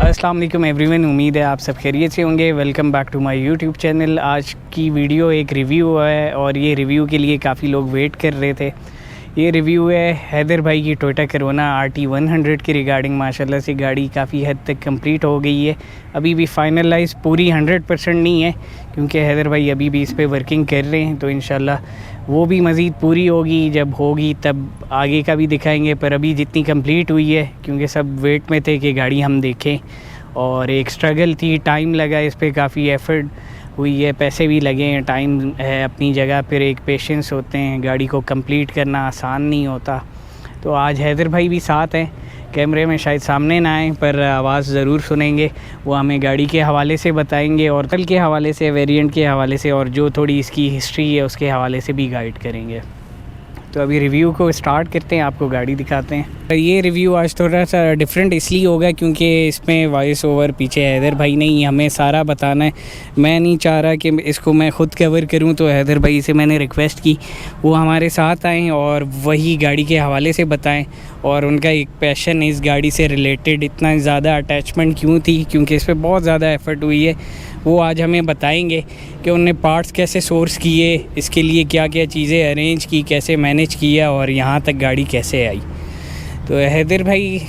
अस्सलाम वालेकुम एवरीवन, उम्मीद है आप सब खैरियत से होंगे। Welcome back to my YouTube channel. आज की वीडियो एक रिव्यू है और ये रिव्यू के लिए काफ़ी लोग वेट कर रहे थे। ये रिव्यू है हैदर भाई की टोयोटा करोना RT 100 के रिगार्डिंग। माशाल्लाह से गाड़ी काफ़ी हद तक कंप्लीट हो गई है। अभी भी फाइनलाइज पूरी 100% नहीं है क्योंकि हैदर भाई अभी भी इस पे वर्किंग कर रहे हैं, तो इंशाल्लाह वो भी मज़ीद पूरी होगी। जब होगी तब आगे का भी दिखाएंगे, पर अभी जितनी कंप्लीट हुई है क्योंकि सब वेट में थे कि गाड़ी हम देखें, और एक स्ट्रगल थी, टाइम लगा इस पे, काफ़ी एफर्ट हुई है, पैसे भी लगे हैं, टाइम है अपनी जगह, फिर एक पेशेंस होते हैं, गाड़ी को कंप्लीट करना आसान नहीं होता। तो आज हैदर भाई भी साथ हैं, कैमरे में शायद सामने ना आए पर आवाज़ ज़रूर सुनेंगे। वो हमें गाड़ी के हवाले से बताएंगे और कल के हवाले से, वेरिएंट के हवाले से, और जो थोड़ी इसकी हिस्ट्री है उसके हवाले से भी गाइड करेंगे। तो अभी रिव्यू को स्टार्ट करते हैं, आपको गाड़ी दिखाते हैं। ये रिव्यू आज थोड़ा सा डिफरेंट इसलिए होगा क्योंकि इसमें वॉइस ओवर पीछे हैदर भाई ने ही हमें सारा बताना है। मैं नहीं चाह रहा कि इसको मैं ख़ुद कवर करूं, तो हैदर भाई से मैंने रिक्वेस्ट की वो हमारे साथ आएँ और वही गाड़ी के हवाले से बताएं, और उनका एक पैशन इस गाड़ी से रिलेटेड, इतना ज़्यादा अटैचमेंट क्यों थी, क्योंकि इस पर बहुत ज़्यादा एफ़र्ट हुई है, वो आज हमें बताएंगे कि उनने पार्ट्स कैसे सोर्स किए, इसके लिए क्या क्या चीज़ें अरेंज की, कैसे मैनेज किया और यहाँ तक गाड़ी कैसे आई। तो हैदर भाई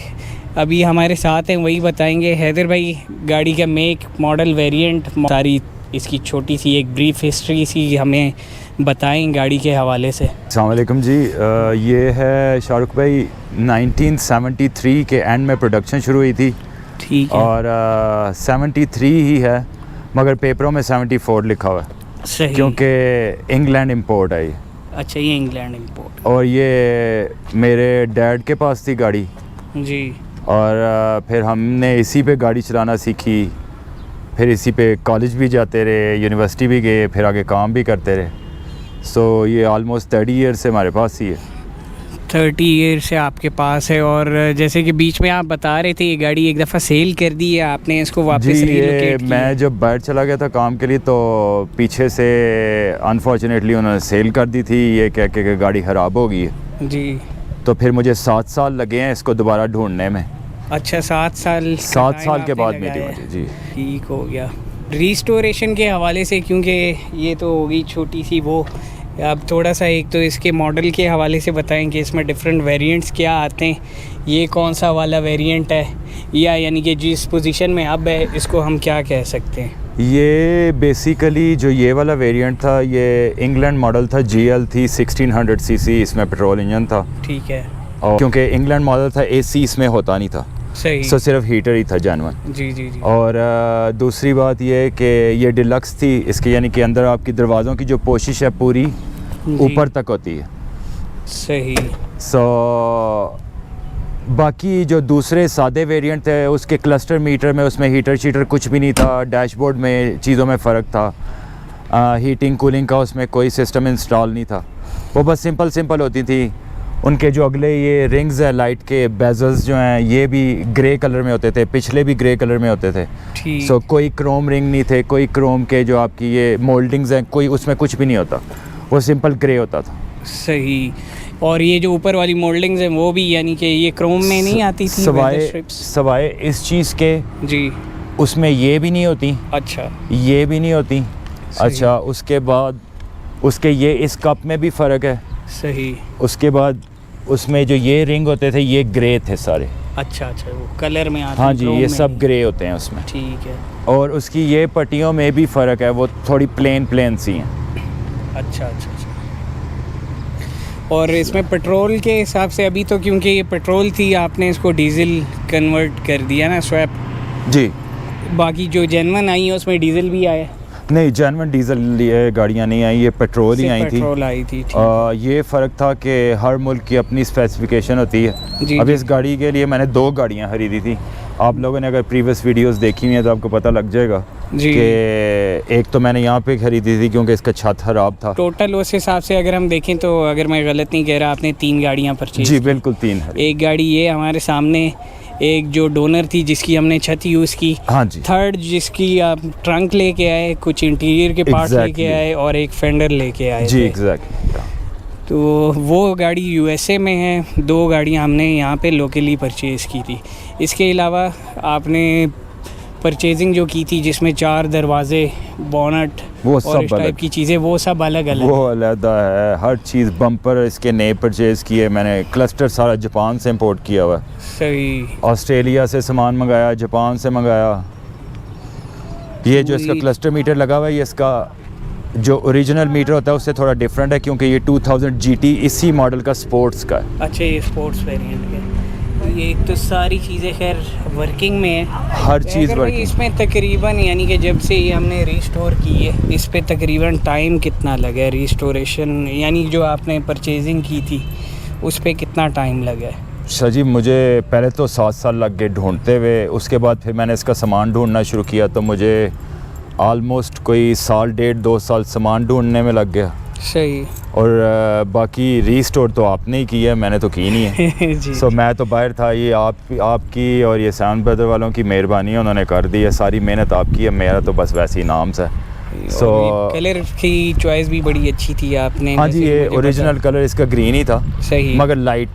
अभी हमारे साथ हैं, वही बताएंगे। हैदर भाई गाड़ी का मेक, मॉडल, वेरिएंट, सारी इसकी छोटी सी एक ब्रीफ हिस्ट्री सी हमें बताएं गाड़ी के हवाले से। अस्सलाम वालेकुम जी। ये है शाहरुख भाई 1973 के एंड में प्रोडक्शन शुरू हुई थी, ठीक है, और 73 ही है मगर पेपरों में 74 लिखा हुआ है, सही, क्योंकि इंग्लैंड इंपोर्ट है ये। अच्छा, ये इंग्लैंड इंपोर्ट। और ये मेरे डैड के पास थी गाड़ी जी, और फिर हमने इसी पे गाड़ी चलाना सीखी, फिर इसी पे कॉलेज भी जाते रहे, यूनिवर्सिटी भी गए, फिर आगे काम भी करते रहे। सो ये ऑलमोस्ट 30 ईयर से हमारे पास ही है। 30 ईयर से आपके पास है। और जैसे कि बीच में आप बता रहे थे ये गाड़ी एक दफ़ा सेल कर दी है आपने, इसको वापस जी, मैं जब बाहर चला गया था काम के लिए तो पीछे से अनफॉर्चुनेटली उन्होंने सेल कर दी थी, ये कह के कि गाड़ी ख़राब हो गई है जी। तो फिर मुझे 7 साल लगे हैं इसको दोबारा ढूंढने में। अच्छा, 7 साल के बाद मिली जी। ठीक हो गया। रिस्टोरेशन के हवाले से, क्योंकि ये तो होगी छोटी सी वो, अब थोड़ा सा एक तो इसके मॉडल के हवाले से बताएं कि इसमें डिफरेंट वेरिएंट्स क्या आते हैं, ये कौन सा वाला वेरिएंट है, या यानी कि जिस पोजीशन में अब है इसको हम क्या कह सकते हैं। ये बेसिकली जो ये वाला वेरिएंट था ये इंग्लैंड मॉडल था, GL थी 1600 cc, इसमें पेट्रोल इंजन था, ठीक है। और क्योंकि इंग्लैंड मॉडल था AC इसमें होता नहीं था, सही, सो सिर्फ हीटर ही था जेन्युइन। जी जी जी। और दूसरी बात ये है कि ये डिलक्स थी, इसके यानी कि अंदर आपकी दरवाज़ों की जो पोशिश है पूरी ऊपर तक होती है, सही। बाकी जो दूसरे सादे वेरिएंट थे उसके क्लस्टर मीटर में, उसमें हीटर शीटर कुछ भी नहीं था, डैशबोर्ड में चीज़ों में फ़र्क था, हीटिंग कूलिंग का उसमें कोई सिस्टम इंस्टॉल नहीं था, वो बस सिंपल होती थी। उनके जो अगले ये रिंग्स है लाइट के, बेजल्स जो हैं ये भी ग्रे कलर में होते थे, पिछले भी ग्रे कलर में होते थे। सो कोई क्रोम रिंग नहीं थे, कोई क्रोम के जो आपकी ये मोल्डिंग्स हैं कोई उसमें कुछ भी नहीं होता, वो सिंपल ग्रे होता था, सही। और ये जो ऊपर वाली मोल्डिंग्स हैं वो भी यानी कि ये क्रोम में नहीं आती थी, सवाए इस चीज़ के जी, उसमें ये भी नहीं होती, अच्छा, ये भी नहीं होती, अच्छा। उसके बाद उसके ये इस कप में भी फ़र्क है, सही। उसके बाद उसमें जो ये रिंग होते थे ये ग्रे थे सारे, अच्छा, वो कलर में आते, हाँ जी, ये सब ग्रे होते हैं उसमें, ठीक है। और उसकी ये पट्टियों में भी फ़र्क है, वो थोड़ी प्लेन सी हैं, अच्छा। और इसमें पेट्रोल के हिसाब से अभी तो क्योंकि ये पेट्रोल थी आपने इसको डीजल कन्वर्ट कर दिया ना, स्वैप जी। बाकी जो जेन्युइन आई है उसमें डीजल भी आया? नहीं, जेन्युइन डीजल गाड़ियाँ नहीं आई, ये पेट्रोल ही आई थी, पेट्रोल आई थी। ये फ़र्क था कि हर मुल्क की अपनी स्पेसिफिकेशन होती है। अब इस गाड़ी के लिए मैंने 2 गाड़ियाँ खरीदी थी। आप लोगों ने अगर प्रीवियस वीडियोस देखी हुई हैं तो आपको पता लग जाएगा कि एक तो मैंने यहाँ पे खरीदी थी क्योंकि इसका छत खराब था। टोटल उस हिसाब से अगर हम देखें तो, अगर मैं गलत नहीं कह रहा, आपने 3 गाड़ियाँ परचेज? जी बिल्कुल, 3 है। एक गाड़ी ये हमारे सामने, एक जो डोनर थी जिसकी हमने छत यूज़ की, हाँ जी। थर्ड जिसकी आप ट्रंक लेके आए, कुछ इंटीरियर के पार्ट्स लेके आए, और एक फेंडर लेके आए जी, एग्जैक्टली। तो वो गाड़ी यूएसए में है, 2 गाड़ियाँ हमने यहाँ पे लोकली परचेज़ की थी। इसके अलावा आपने परचेजिंग जो की थी जिसमें 4 दरवाजे, बोनट वो और सब इस टाइप अलग, की चीज़ें, वो सब अलग अलग वो अलग है। हर चीज़ बम्पर इसके नए परचेज़ किए मैंने। क्लस्टर सारा जापान से इंपोर्ट किया हुआ है। सही। ऑस्ट्रेलिया से सामान मंगाया, जापान से मंगाया। ये जो इसका क्लस्टर मीटर लगा हुआ है, ये इसका जो ओरिजिनल मीटर होता है उससे थोड़ा डिफरेंट है, क्योंकि ये 2000 GT इसी मॉडल का स्पोर्ट्स का है। अच्छा, ये स्पोर्ट्स वेरिएंट है। ये एक तो सारी चीज़ें खैर वर्किंग में है, हर चीज़ अगर वर्किंग। इसमें तकरीबन यानी कि जब से ये हमने रिस्टोर की है, इस पे तकरीबन टाइम कितना लगा है रिस्टोरेशन, यानी जो आपने परचेजिंग की थी उस पे कितना टाइम लगा है? अच्छा जी, मुझे पहले तो 7 साल लग गए ढूंढते हुए। उसके बाद फिर मैंने इसका सामान ढूंढना शुरू किया, तो मुझे ऑलमोस्ट कोई 1.5-2 साल सामान ढूंढने में लग गया। सही। और बाकी रीस्टोर तो आपने ही किया है, मैंने तो की नहीं है। जी। सो मैं तो बाहर था, ये आपकी और ये सैम ब्रदर वालों की मेहरबानी है, उन्होंने कर दी है। सारी मेहनत आपकी है, मेरा तो बस वैसे ही नाम से। सो कलर की चॉइस भी बड़ी अच्छी थी आपने। हाँ जी, ये ओरिजिनल कलर इसका ग्रीन ही था। सही। मगर लाइट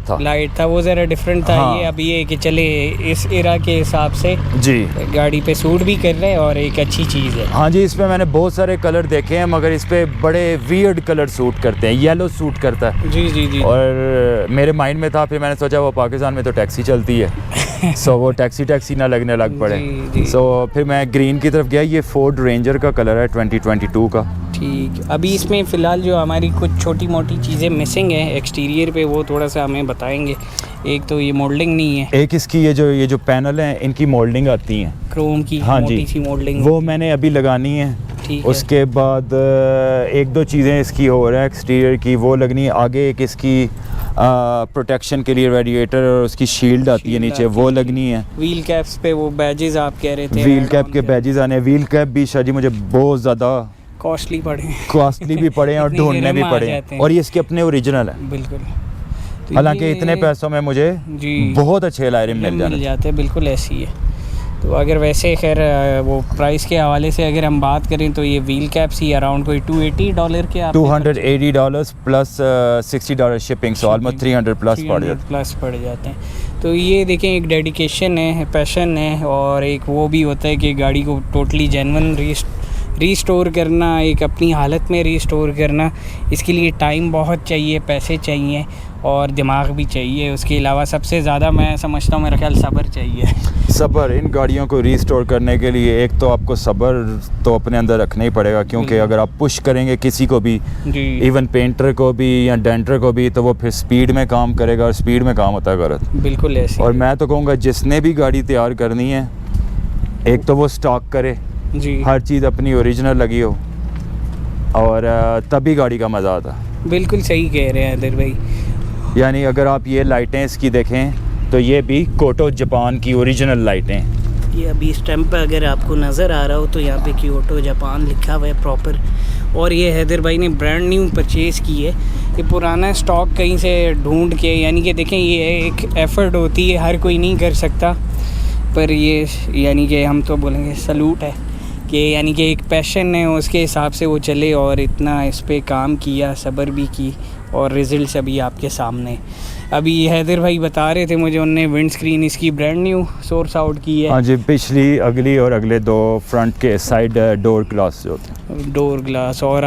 था, वो ज़रा डिफरेंट था। हाँ। ये अब ये कि चले इस एरा के हिसाब से जी गाड़ी पे सूट भी कर रहे हैं और एक अच्छी चीज़ है। हाँ जी, इसमें मैंने बहुत सारे कलर देखे हैं, मगर इस पे बड़े वियर्ड कलर सूट करते हैं। येलो सूट करता है। जी जी जी। और मेरे माइंड में था, फिर मैंने सोचा वो पाकिस्तान में तो टैक्सी चलती है सो वो टैक्सी ना लगने लग पड़े। सो फिर मैं ग्रीन की तरफ गया। ये फोर्ड रेंजर का कलर है 2022 का। ठीक। अभी इसमें फ़िलहाल जो हमारी कुछ छोटी मोटी चीज़ें मिसिंग हैं एक्सटीरियर पे, वो थोड़ा सा हमें बताएंगे। एक तो ये मोल्डिंग नहीं है, एक इसकी ये जो पैनल हैं, इनकी मोल्डिंग आती हैं क्रोम की। हाँ मोटी जी, सी मोल्डिंग, वो मैंने अभी लगानी है। ठीक है। उसके बाद 1-2 चीज़ें इसकी हो रहा है एक्सटीरियर की, वो लगनी है। आगे एक इसकी प्रोटेक्शन के लिए रेडिएटर और उसकी शील्ड आती है नीचे, वो लगनी है। व्हील कैप्स पे वो बैजेस आप कह रहे थे, व्हील कैप के बैजेस आने हैं। व्हील कैप भी शायद मुझे बहुत ज़्यादा कॉस्टली कॉस्टली भी पड़े हैं और इतनी ढूंढने भी गिरम आ पड़े जाते हैं, हैं। और ये इसके अपने ओरिजिनल है। बिल्कुल। तो हालांकि ये इतने पैसों में मुझे जी बहुत अच्छे लायरे मिल जाते हैं, बिल्कुल ऐसी है। तो अगर वैसे खैर वो प्राइस के हवाले से अगर हम बात करें तो ये व्हील कैप्स ही अराउंड कोई $280 के $280 plus $60 shipping, so almost 300 plus पड़ जाते हैं। तो ये देखें, एक डेडिकेशन है, पैशन है, और एक वो भी होता है कि गाड़ी को टोटली जेन्युइन रीस्टोर करना, एक अपनी हालत में रीस्टोर करना, इसके लिए टाइम बहुत चाहिए, पैसे चाहिए और दिमाग भी चाहिए। उसके अलावा सबसे ज़्यादा मैं समझता हूँ, मेरा ख्याल सब्र चाहिए। सब्र इन गाड़ियों को रीस्टोर करने के लिए एक तो आपको सब्र तो अपने अंदर रखना ही पड़ेगा, क्योंकि अगर आप पुश करेंगे किसी को भी, इवन पेंटर को भी या डेंटर को भी, तो वो फिर स्पीड में काम करेगा, और स्पीड में काम होता है गलत। बिल्कुल ऐसे। और मैं तो कहूँगा जिसने भी गाड़ी तैयार करनी है, एक तो वो स्टॉक करे जी, हर चीज़ अपनी ओरिजिनल लगी हो, और तभी गाड़ी का मज़ा आता। बिल्कुल सही कह रहे हैं अदर भाई। यानी अगर आप ये लाइटें इसकी देखें तो ये भी कोटो जापान की ओरिजिनल लाइटें। ये अभी स्टैम्प पे अगर आपको नज़र आ रहा हो तो यहाँ पे क्योटो जापान लिखा हुआ है प्रॉपर। और ये हैदर भाई ने ब्रांड न्यू परचेज़ की है। ये पुराना स्टॉक कहीं से ढूंढ के, यानी कि देखें ये एक एफ़र्ट होती है, हर कोई नहीं कर सकता, पर ये यानी कि हम तो बोलेंगे सलूट है कि यानी कि एक पैशन है, उसके हिसाब से वो चले और इतना इस पर काम किया, सब्र भी की, और रिज़ल्ट्स अभी आपके सामने। अभी हैदर भाई बता रहे थे मुझे, उनने विंड स्क्रीन इसकी ब्रांड न्यू सोर्स आउट की है। हाँ जी, पिछली, अगली और अगले 2 फ्रंट के साइड डोर ग्लास जो होते हैं, डोर ग्लास, और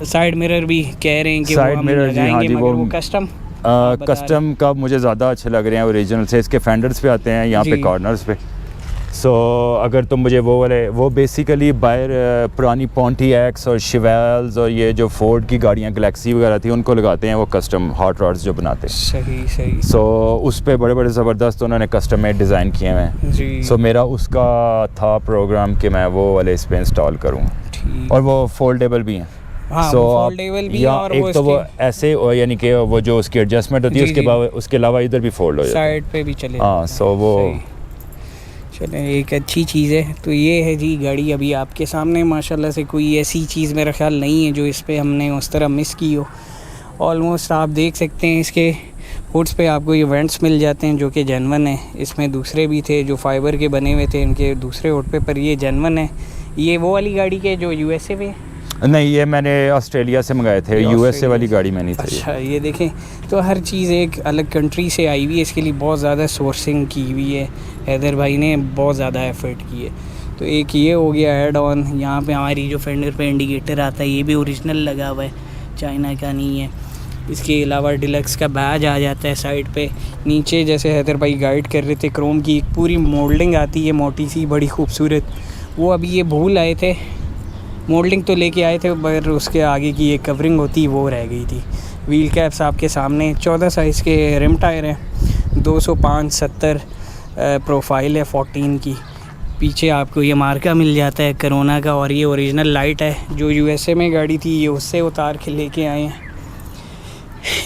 साइड मिरर भी कह रहे हैं कि साइड वो हम मिरर जी, हाँ लगाएंगे, जी, मगर वो कस्टम का मुझे ज़्यादा अच्छे लग रहे हैं ओरिजिनल से। इसके फेंडर्स पे आते हैं यहाँ पे कॉर्नर्स पे। सो अगर तुम मुझे वो बेसिकली बाहर पुरानी पॉन्टिएक्स और शिवेल्स और ये जो फोर्ड की गाड़ियाँ गैलेक्सी वगैरह थी, उनको लगाते हैं वो कस्टम हॉट रॉड्स जो बनाते हैं। सही सही। सो उस पे बड़े बड़े ज़बरदस्त उन्होंने कस्टम मेड डिज़ाइन किए हुए हैं जी। सो मेरा उसका था प्रोग्राम कि मैं वो वाले इस पे इंस्टॉल करूँ, और वो फोल्डेबल भी हैं। हाँ, So, फोल्डेबल भी, और एक तो वो ऐसे, यानी कि वो जो उसकी एडजस्टमेंट होती है, उसके अलावा इधर भी फोल्ड हो जाता है, साइड पे भी चले। हाँ, सो वो चले, एक अच्छी चीज़ है। तो ये है जी गाड़ी अभी आपके सामने, माशाल्लाह से कोई ऐसी चीज़ मेरा ख्याल नहीं है जो इस पे हमने उस तरह मिस की हो। ऑलमोस्ट आप देख सकते हैं इसके हुड्स पे आपको ये वेंट्स मिल जाते हैं जो कि जेन्युइन है। इसमें दूसरे भी थे जो फाइबर के बने हुए थे इनके दूसरे हुड पे, पर ये जेन्युइन है। ये वो वाली गाड़ी के जो यूएसए में, नहीं, ये मैंने ऑस्ट्रेलिया से मंगाए थे, यूएसए वाली गाड़ी में नहीं थी। अच्छा, ये देखें तो हर चीज़ एक अलग कंट्री से आई हुई है, इसके लिए बहुत ज़्यादा सोर्सिंग की हुई है, हैदर भाई ने बहुत ज़्यादा एफर्ट की है। तो एक ये हो गया ऐड ऑन। यहाँ पे हमारी जो फेंडर पे इंडिकेटर आता है ये भी ओरिजिनल लगा हुआ है, चाइना का नहीं है। इसके अलावा डिलक्स का बैज आ जाता है साइड पे। नीचे जैसे हैदर भाई गाइड कर रहे थे, क्रोम की एक पूरी मोल्डिंग आती है मोटी सी, बड़ी खूबसूरत। वो अभी ये भूल आए थे, मोल्डिंग तो लेके आए थे पर उसके आगे की एक कवरिंग होती वो रह गई थी। व्हील कैप्स आपके सामने 14 साइज़ के रिम टायर हैं, 205/70 प्रोफाइल है 14 की। पीछे आपको ये मार्का मिल जाता है कोरोना का, और ये ओरिजिनल लाइट है जो यूएसए में गाड़ी थी, ये उससे उतार के लेके आए हैं।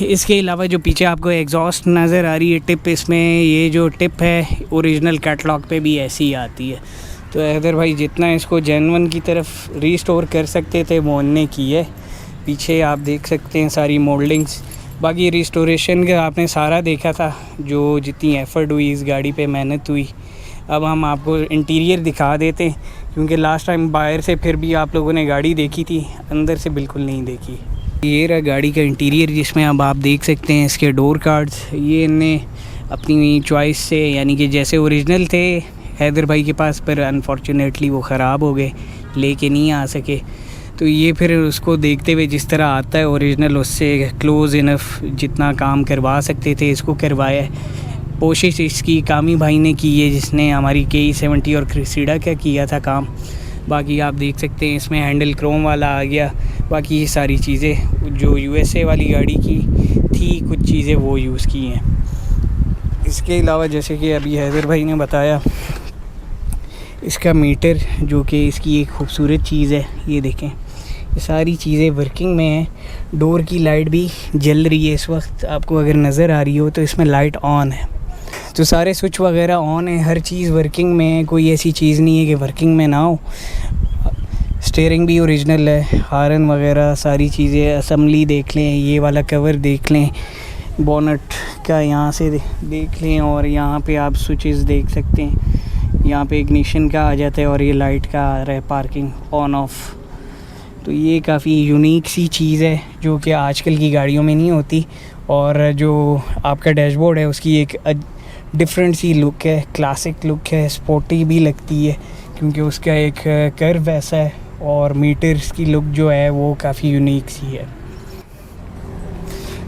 इसके अलावा जो पीछे आपको एग्जॉस्ट नज़र आ रही है टिप, इसमें ये जो टिप है ओरिजिनल कैटलॉग पे भी ऐसी ही आती है। तो हैदर भाई जितना इसको जेन्युइन की तरफ रीस्टोर कर सकते थे वो उन्होंने की है। पीछे आप देख सकते हैं सारी मोल्डिंग्स। बाकी रिस्टोरेशन का आपने सारा देखा था, जो जितनी एफ़र्ट हुई इस गाड़ी पे, मेहनत हुई। अब हम आपको इंटीरियर दिखा देते हैं, क्योंकि लास्ट टाइम बाहर से फिर भी आप लोगों ने गाड़ी देखी थी, अंदर से बिल्कुल नहीं देखी। ये रहा गाड़ी का इंटीरियर, जिसमें अब आप देख सकते हैं इसके डोर कार्ड्स। ये इनने अपनी चॉइस से, यानी कि जैसे ओरिजिनल थे हैदर भाई के पास, पर अनफॉर्चुनेटली वो ख़राब हो गए, लेके नहीं आ सके। तो ये फिर उसको देखते हुए जिस तरह आता है ओरिजिनल, उससे क्लोज़ इनफ जितना काम करवा सकते थे इसको करवाया है। कोशिश इसकी कामी भाई ने की है, जिसने हमारी KE70 और क्रिसीडा का किया था काम। बाकी आप देख सकते हैं इसमें हैंडल क्रोम वाला आ गया। बाकी ये सारी चीज़ें जो यूएसए वाली गाड़ी की थी, कुछ चीज़ें वो यूज़ की हैं। इसके अलावा जैसे कि अभी हैदर भाई ने बताया, इसका मीटर जो कि इसकी एक खूबसूरत चीज़ है, ये देखें, ये सारी चीज़ें वर्किंग में हैं। डोर की लाइट भी जल रही है इस वक्त, आपको अगर नज़र आ रही हो तो इसमें लाइट ऑन है। तो सारे स्विच वगैरह ऑन है, हर चीज़ वर्किंग में है, कोई ऐसी चीज़ नहीं है कि वर्किंग में ना हो। स्टीयरिंग भी ओरिजिनल है, हारन वगैरह सारी चीज़ें, असम्बली देख लें, ये वाला कवर देख लें, बोनट का यहाँ से देख लें, और यहाँ पे आप स्विचेस देख सकते हैं। यहाँ पे इग्निशन का आ जाता है और ये लाइट का आ रहा है, पार्किंग ऑन ऑफ। तो ये काफ़ी यूनिक सी चीज़ है जो कि आजकल की गाड़ियों में नहीं होती। और जो आपका डैशबोर्ड है उसकी एक डिफरेंट सी लुक है, क्लासिक लुक है, स्पोर्टी भी लगती है, क्योंकि उसका एक कर्व ऐसा है, और मीटर्स की लुक जो है वो काफ़ी यूनिक सी है।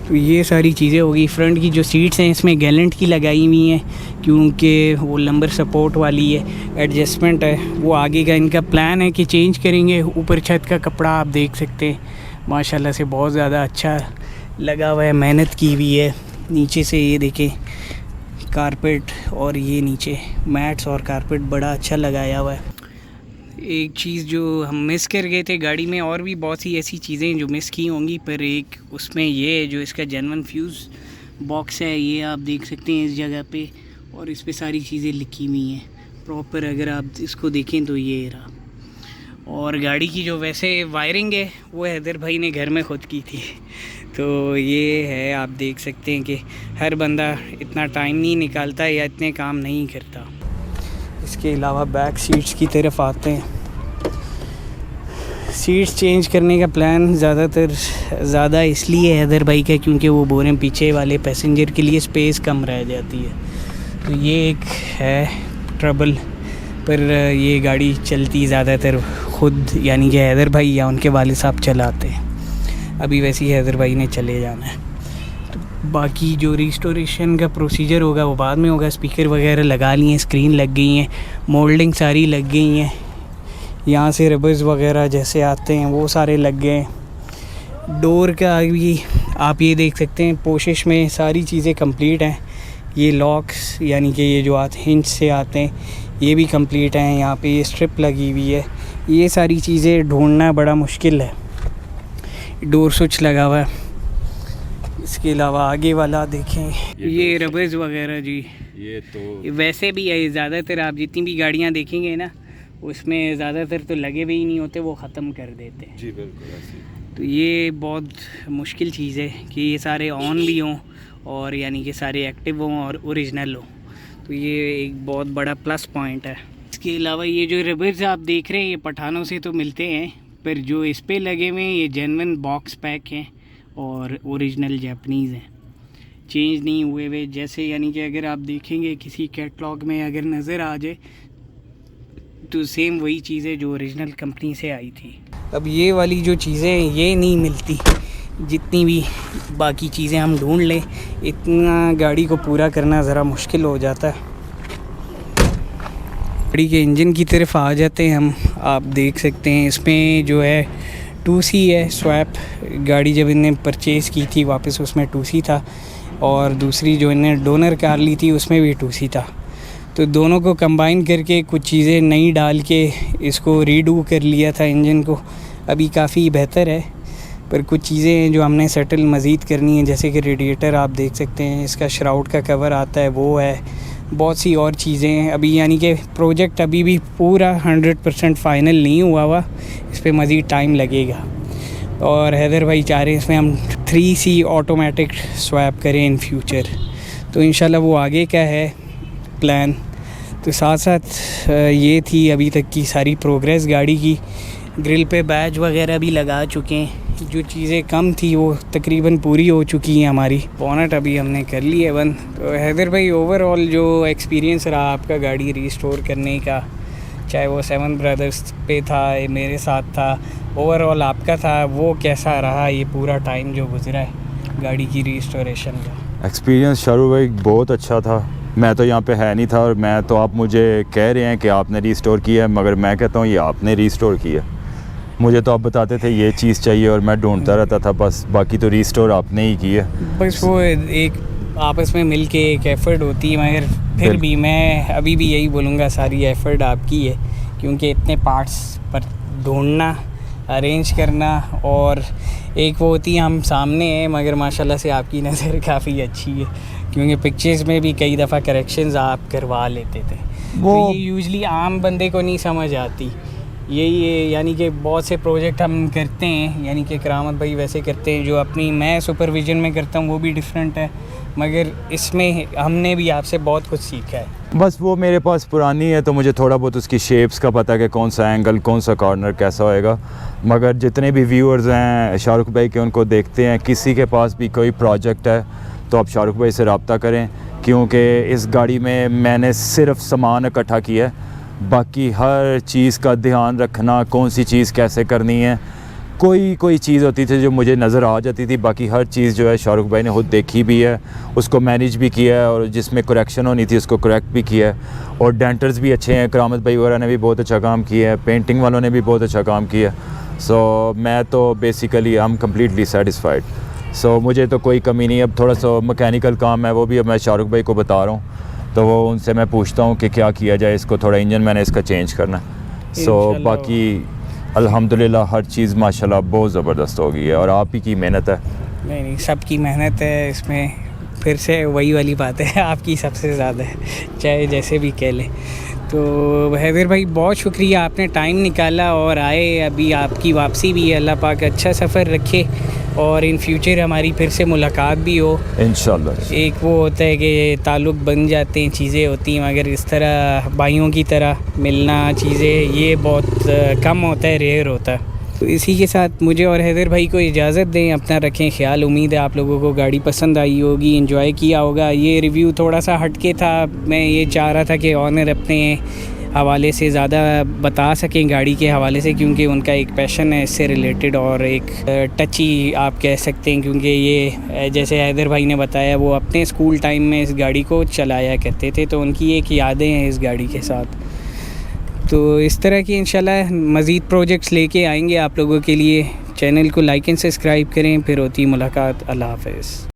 तो ये सारी चीज़ें होगी। फ्रंट की जो सीट्स हैं इसमें गैलेंट की लगाई हुई हैं, क्योंकि वो लंबर सपोर्ट वाली है, एडजस्टमेंट है। वो आगे का इनका प्लान है कि चेंज करेंगे। ऊपर छत का कपड़ा आप देख सकते हैं, माशाल्लाह से बहुत ज़्यादा अच्छा लगा हुआ है, मेहनत की हुई है। नीचे से ये देखें कारपेट, और ये नीचे मैट्स और कारपेट बड़ा अच्छा लगाया हुआ है। एक चीज़ जो हम मिस कर गए थे गाड़ी में, और भी बहुत सी ऐसी चीज़ें जो मिस की होंगी, पर एक उसमें ये है जो इसका जेन्युइन फ्यूज़ बॉक्स है, ये आप देख सकते हैं इस जगह पे, और इस पे सारी चीज़ें लिखी हुई हैं प्रॉपर। अगर आप इसको देखें तो ये रहा। और गाड़ी की जो वैसे वायरिंग है वो हैदर भाई ने घर में ख़ुद की थी। तो ये है, आप देख सकते हैं कि हर बंदा इतना टाइम नहीं निकालता या इतने काम नहीं करता। इसके अलावा बैक सीट्स की तरफ आते हैं। सीट्स चेंज करने का प्लान ज़्यादा इसलिए हैदर भाई का, क्योंकि वो बोल रहे हैं पीछे वाले पैसेंजर के लिए स्पेस कम रह जाती है। तो ये एक है ट्रबल, पर ये गाड़ी चलती ज़्यादातर ख़ुद, यानी कि हैदर भाई या उनके वालिद साहब चलाते हैं। अभी वैसे ही हैदर भाई ने चले जाना है। तो बाकी जो रिस्टोरेशन का प्रोसीजर होगा वो बाद में होगा। स्पीकर वगैरह लगा लिए हैं, स्क्रीन लग गई हैं, मोल्डिंग सारी लग गई हैं, यहाँ से रबर्स वगैरह जैसे आते हैं वो सारे लग गए हैं। डोर का भी आप ये देख सकते हैं, पोशिश में सारी चीज़ें कंप्लीट हैं। ये लॉक्स, यानी कि ये जो हिंज से आते हैं, ये भी कंप्लीट हैं। यहाँ पे ये स्ट्रिप लगी हुई है। ये सारी चीज़ें ढूंढना बड़ा मुश्किल है। डोर स्विच लगा हुआ है। इसके अलावा आगे वाला देखें, ये रबर्स वगैरह जी, ये तो वैसे भी है। ज़्यादातर आप जितनी भी गाड़ियाँ देखेंगे ना, उसमें ज़्यादातर तो लगे भी ही नहीं होते, वो ख़त्म कर देते हैं। जी बिल्कुल ऐसे। तो ये बहुत मुश्किल चीज़ है कि ये सारे ऑन भी हों, और यानी कि सारे एक्टिव हों और ओरिजिनल हों। तो ये एक बहुत बड़ा प्लस पॉइंट है। इसके अलावा ये जो रबर्स आप देख रहे हैं, ये पठानों से तो मिलते हैं, पर जो इस पे लगे हुए हैं ये जेन्युइन बॉक्स पैक हैं और ओरिजिनल जापानीज़ हैं, चेंज नहीं हुए हुए। जैसे यानी कि अगर आप देखेंगे किसी कैटलॉग में अगर नज़र आ जाए तो सेम वही चीज़ें जो ओरिजिनल कंपनी से आई थी। अब ये वाली जो चीज़ें हैं ये नहीं मिलती, जितनी भी बाकी चीज़ें हम ढूंढ लें इतना गाड़ी को पूरा करना ज़रा मुश्किल हो जाता है। गाड़ी के इंजन की तरफ आ जाते हैं हम। आप देख सकते हैं इसमें जो है 2C है स्वैप। गाड़ी जब इन्हें परचेज़ की थी वापस उसमें 2C था, और दूसरी जो इन्हें डोनर कार ली थी उसमें भी 2C था। तो दोनों को कंबाइन करके कुछ चीज़ें नई डाल के इसको रीडू कर लिया था इंजन को। अभी काफ़ी बेहतर है, पर कुछ चीज़ें हैं जो हमने सेटल मज़ीद करनी है, जैसे कि रेडिएटर आप देख सकते हैं, इसका श्राउड का कवर आता है वो है, बहुत सी और चीज़ें हैं अभी। यानी कि प्रोजेक्ट अभी भी पूरा 100% फ़ाइनल नहीं हुआ, इस पर मज़ीद टाइम लगेगा। और हैदर भाई चाह रहे हैं इसमें हम 3C ऑटोमेटिक स्वैप करें इन फ्यूचर, तो इंशाल्लाह वो आगे का है प्लान। तो साथ साथ ये थी अभी तक की सारी प्रोग्रेस गाड़ी की। ग्रिल पे बैज वगैरह भी लगा चुके हैं, जो चीज़ें कम थी वो तकरीबन पूरी हो चुकी हैं हमारी। बोनट अभी हमने कर ली है बंद। तो हैदर भाई ओवरऑल जो एक्सपीरियंस रहा आपका गाड़ी रिस्टोर करने का, चाहे वो 7 ब्रदर्स पे था, मेरे साथ था, ओवरऑल आपका था, वो कैसा रहा ये पूरा टाइम जो गुजरा है गाड़ी की रिस्टोरेशन का? एक्सपीरियंस शाहरुख भाई बहुत अच्छा था। मैं तो यहाँ पे है नहीं था, और मैं तो आप मुझे कह रहे हैं कि आपने रिस्टोर किया है, मगर मैं कहता हूँ ये आपने रिस्टोर किया। मुझे तो आप बताते थे ये चीज़ चाहिए और मैं ढूंढता रहता था बस, बाकी तो रिस्टोर आपने ही किया। बस वो एक आपस में मिल के एक एफ़र्ट होती है, मगर फिर भी मैं अभी भी यही बोलूँगा सारी एफ़र्ट आपकी है, क्योंकि इतने पार्ट्स पर ढूंढना, अरेंज करना, और एक वो होती है हम सामने हैं मगर माशाल्लाह से आपकी नज़र काफ़ी अच्छी है, क्योंकि पिक्चर्स में भी कई दफ़ा करेक्शंस आप करवा लेते थे। वो तो ये यूजुअली आम बंदे को नहीं समझ आती। यही है, यानी कि बहुत से प्रोजेक्ट हम करते हैं, यानी कि करामत भाई वैसे करते हैं, जो अपनी मैं सुपरविज़न में करता हूँ वो भी डिफरेंट है, मगर इसमें हमने भी आपसे बहुत कुछ सीखा है। बस वो मेरे पास पुरानी है तो मुझे थोड़ा बहुत उसकी शेप्स का पता है कि कौन सा एंगल, कौन सा कॉर्नर कैसा होएगा। मगर जितने भी व्यूअर्स हैं शाहरुख भाई के, उनको देखते हैं, किसी के पास भी कोई प्रोजेक्ट है तो आप शाहरुख भाई से रब्ता करें, क्योंकि इस गाड़ी में मैंने सिर्फ सामान इकट्ठा किया है, बाकी हर चीज़ का ध्यान रखना, कौन सी चीज़ कैसे करनी है, कोई चीज़ होती थी जो मुझे नज़र आ जाती थी, बाकी हर चीज़ जो है शाहरुख भाई ने खुद देखी भी है, उसको मैनेज भी किया है, और जिसमें करेक्शन होनी थी उसको करेक्ट भी किया है। और डेंटर्स भी अच्छे हैं, करामत भाई वगैरह ने भी बहुत अच्छा काम किया है, पेंटिंग वालों ने भी बहुत अच्छा काम किया। सो मैं तो basically I am completely satisfied. So मुझे तो कोई कमी नहीं। अब थोड़ा सा मैकेनिकल काम है वो भी अब मैं शाहरुख भाई को बता रहा हूँ, तो वो उनसे मैं पूछता हूँ कि क्या किया जाए इसको, थोड़ा इंजन मैंने इसका चेंज करना। सो बाकी अल्हम्दुलिल्लाह हर चीज़ माशाल्लाह बहुत ज़बरदस्त हो गई है, और आप ही की मेहनत है। नहीं सबकी मेहनत है इसमें, फिर से वही वाली बात है, आपकी सबसे ज़्यादा है, चाहे जैसे भी कह लें। तो हैदर भाई बहुत शुक्रिया, आपने टाइम निकाला और आए। अभी आपकी वापसी भी है, अल्लाह पाक अच्छा सफ़र रखे और इन फ्यूचर हमारी फिर से मुलाकात भी हो इंशाल्लाह। एक वो होता है कि ताल्लुक़ बन जाते हैं, चीज़ें होती हैं, मगर इस तरह भाइयों की तरह मिलना चीज़ें ये बहुत कम होता है, रेयर होता है। तो इसी के साथ मुझे और हैदर भाई को इजाज़त दें, अपना रखें ख्याल। उम्मीद है आप लोगों को गाड़ी पसंद आई होगी, एंजॉय किया होगा। ये रिव्यू थोड़ा सा हटके था, मैं ये चाह रहा था कि ऑनर अपने हवाले से ज़्यादा बता सकें गाड़ी के हवाले से, क्योंकि उनका एक पैशन है इससे रिलेटेड, और एक टची आप कह सकते हैं, क्योंकि ये जैसे हैदर भाई ने बताया वो अपने स्कूल टाइम में इस गाड़ी को चलाया करते थे, तो उनकी एक यादें हैं इस गाड़ी के साथ। तो इस तरह की इंशाल्लाह मज़ीद प्रोजेक्ट्स लेके आएंगे आप लोगों के लिए। चैनल को लाइक एंड सब्सक्राइब करें, फिर होती मुलाकात। अल्लाह हाफ़िज़।